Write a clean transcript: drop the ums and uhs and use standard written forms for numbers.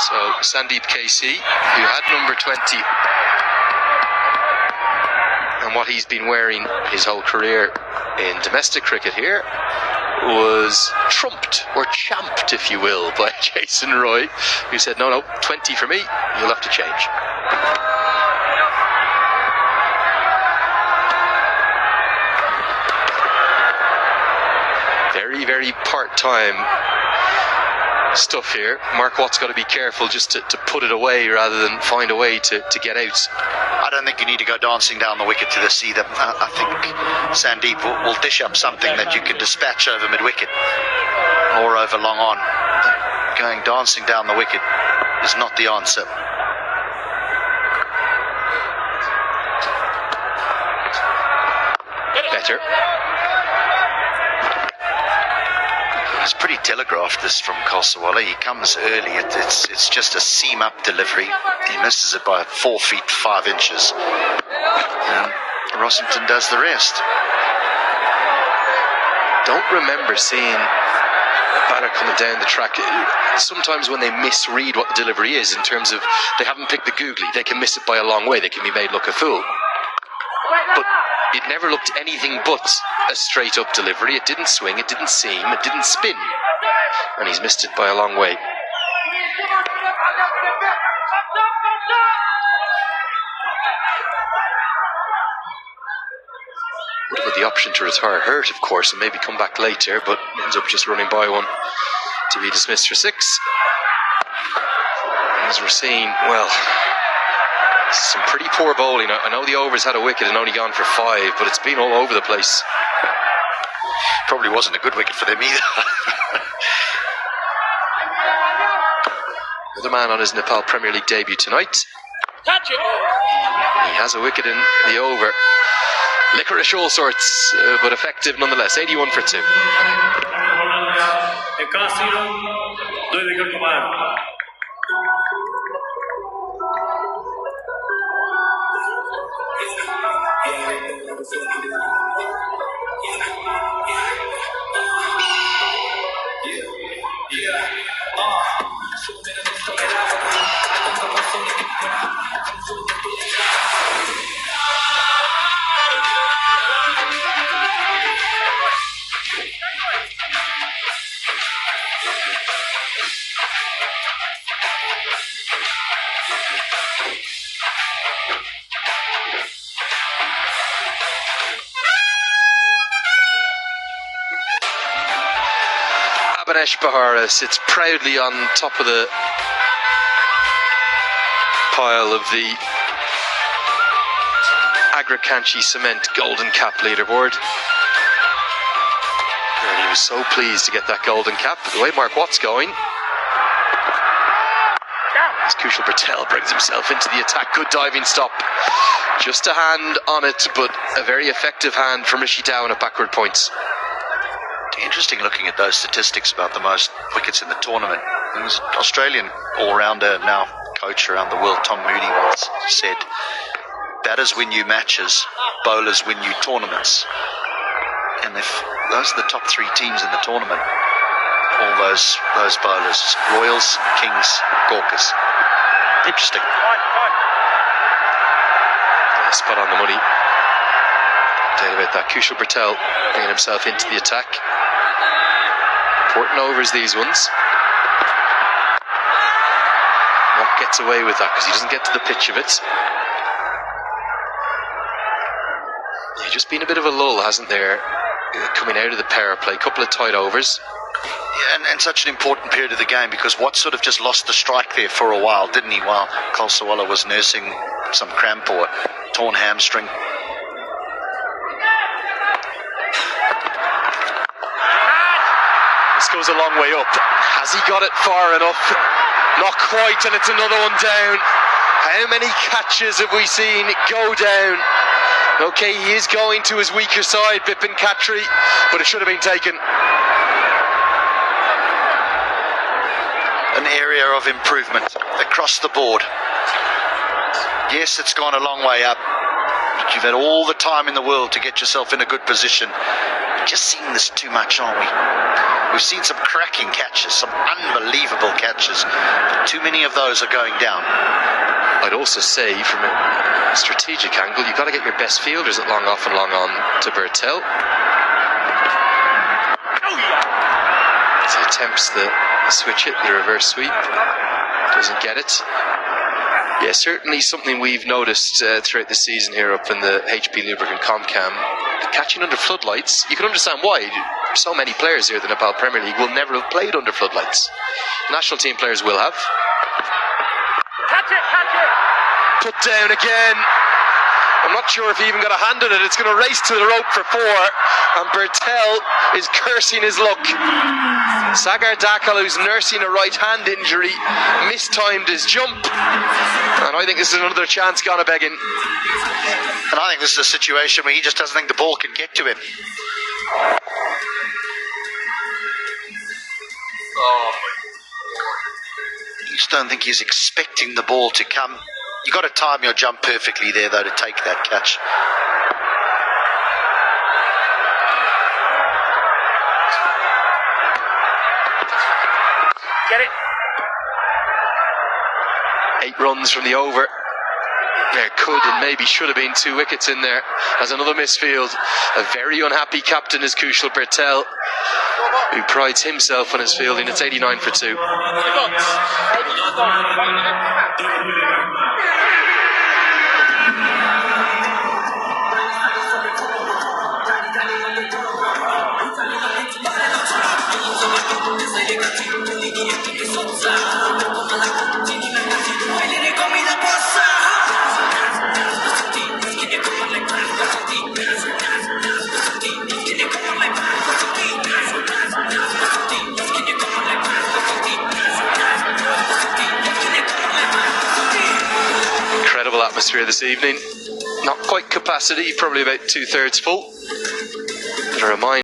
So Sandeep KC, who had number 20, and what he's been wearing his whole career in domestic cricket here, was trumped, or champed if you will, by Jason Roy, who said, no, 20 for me, you'll have to change. Very, very part-time stuff here. Mark Watt's got to be careful just to put it away rather than find a way to get out. I don't think you need to go dancing down the wicket to this either. I think Sandeep will dish up something that you can dispatch over mid-wicket or over long on. Going dancing down the wicket is not the answer. Better. It's pretty telegraphed, this from Khalsawala. He comes early. It's just a seam-up delivery. He misses it by 4 feet 5 inches. And Rossington does the rest. Don't remember seeing batter coming down the track. Sometimes when they misread what the delivery is, in terms of they haven't picked the googly, they can miss it by a long way. They can be made look a fool. But it never looked anything but a straight up delivery. It didn't swing, it didn't seam, it didn't spin. And he's missed it by a long way. Would have had the option to retire hurt, of course, and maybe come back later, but ends up just running by one to be dismissed for 6. As we're seeing, well, some pretty poor bowling. I know the overs had a wicket and only gone for 5, but it's been all over the place. Probably wasn't a good wicket for them either. Another man on his Nepal Premier League debut tonight. Touch it. He has a wicket in the over. Licorice all sorts, but effective nonetheless. 81 for 2. Abhinesh Bahara sits proudly on top of the pile of the Agrakanchi Cement Golden Cap leaderboard. And he was so pleased to get that golden cap. The way Mark Watt's going, as Kushal Patel brings himself into the attack. Good diving stop. Just a hand on it, but a very effective hand from Rishi Dowan at backward points. Interesting looking at those statistics about the most wickets in the tournament. There was an Australian all-rounder, now coach around the world, Tom Moody, once said, batters win you matches, bowlers win you tournaments. And if those are the top 3 teams in the tournament, all those bowlers, Royals, Kings, Gawkers. Interesting. Yeah, spot on the money. Data about that. Kushal Patel bringing himself into the attack. Important overs, these ones. Watt gets away with that because he doesn't get to the pitch of it. Yeah, just been a bit of a lull, hasn't there? Coming out of the power play, couple of tight overs. Yeah, and such an important period of the game, because Watt sort of just lost the strike there for a while, didn't he? While Khalsawala was nursing some cramp or torn hamstring. This goes a long way up. Has he got it far enough? Not quite, and it's another one down. How many catches have we seen go down? Okay, he is going to his weaker side, Bipin Khatri, but it should have been taken. An area of improvement across the board. Yes, it's gone a long way up, but you've had all the time in the world to get yourself in a good position. We're just seeing this too much, aren't we? We've seen some cracking catches, some unbelievable catches. But too many of those are going down. I'd also say, from a strategic angle, you've got to get your best fielders at long off and long on to Bertel. As he attempts the switch it, the reverse sweep. Doesn't get it. Yeah, certainly something we've noticed throughout the season here up in the HP Lubricant Comcam. Catching under floodlights, you can understand why. So many players here in the Nepal Premier League will never have played under floodlights. National team players will have. Catch it! Put down again. I'm not sure if he even got a hand on it. It's going to race to the rope for 4, and Bertel is cursing his luck. Sagar Dakal, who's nursing a right hand injury, mistimed his jump, and I think this is another chance gone a begging. And I think this is a situation where he just doesn't think the ball can get to him. You just don't think he's expecting the ball to come. You've got to time your jump perfectly there, though, to take that catch. Get it. 8 runs from the over. There could and maybe should have been 2 wickets in there as another misfield. A very unhappy captain is Kushal Bertel, who prides himself on his fielding. It's 89 for 2. Incredible atmosphere this evening. Not quite capacity, probably about 2/3 full. But a reminder